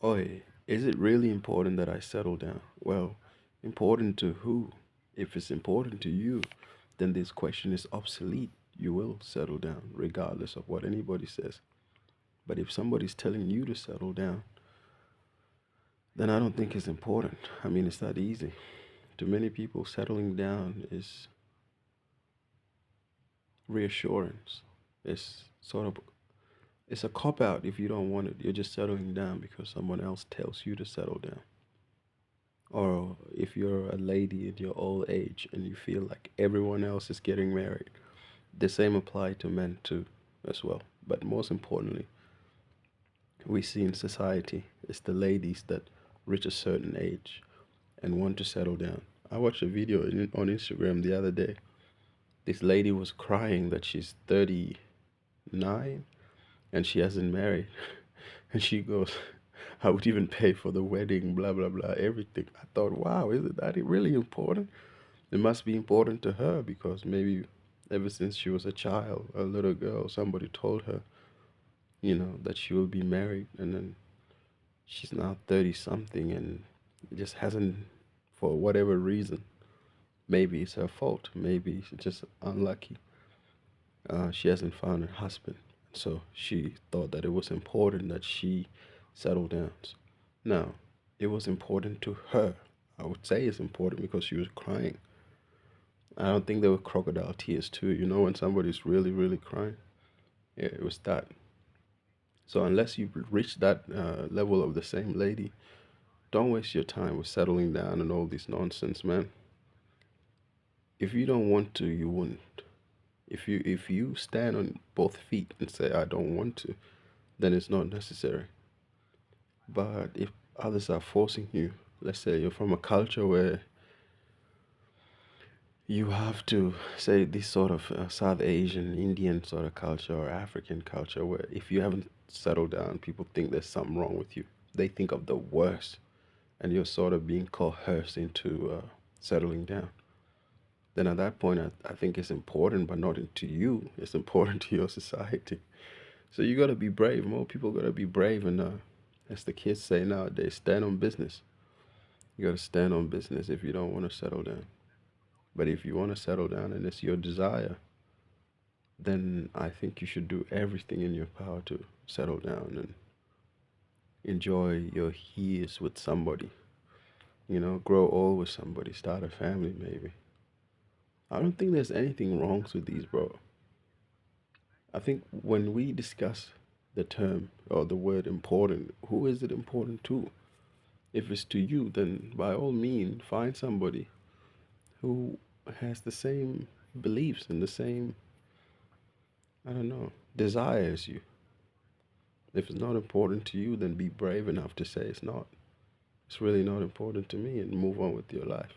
Oi, is it really important that I settle down? Well, important to who? If it's important to you, then this question is obsolete. You will settle down, regardless of what anybody says. But if somebody's telling you to settle down, then I don't think it's important. I mean, it's that easy. To many people, settling down is reassurance. It's sort of it's a cop out if you don't want it. You're just settling down because someone else tells you to settle down. Or if you're a lady in your old age and you feel like everyone else is getting married, the same apply to men too, as well. But most importantly, we see in society it's the ladies that reach a certain age and want to settle down. I watched a video on Instagram the other day. This lady was crying that she's 39 and she hasn't married. And she goes, I would even pay for the wedding, blah, blah, blah, everything. I thought, wow, is it that really important? It must be important to her because maybe ever since she was a child, a little girl, somebody told her, that she will be married. And then she's now 30 something and it just hasn't, for whatever reason. Maybe it's her fault. Maybe she's just unlucky. She hasn't found a husband. So she thought that it was important that she settle down. Now, it was important to her. I would say it's important because she was crying. I don't think there were crocodile tears too. You know when somebody's really, really crying? Yeah, it was that. So unless you reach that level of the same lady, don't waste your time with settling down and all this nonsense, man. If you don't want to, you wouldn't. If you stand on both feet and say I don't want to, then it's not necessary. But if others are forcing you, let's say you're from a culture where you have to say this sort of South Asian, Indian sort of culture or African culture where if you haven't settled down, people think there's something wrong with you. They think of the worst, and you're sort of being coerced into settling down. Then at that point, I think it's important, but not to you. It's important to your society. So you gotta be brave. More people gotta be brave, and as the kids say nowadays, stand on business. You gotta stand on business if you don't want to settle down. But if you want to settle down and it's your desire, then I think you should do everything in your power to settle down and enjoy your years with somebody. Grow old with somebody, start a family maybe. I don't think there's anything wrong with these, bro. I think when we discuss the term or the word important, who is it important to? If it's to you, then by all means, find somebody who has the same beliefs and the same, I don't know, desire as you. If it's not important to you, then be brave enough to say it's not. It's really not important to me and move on with your life.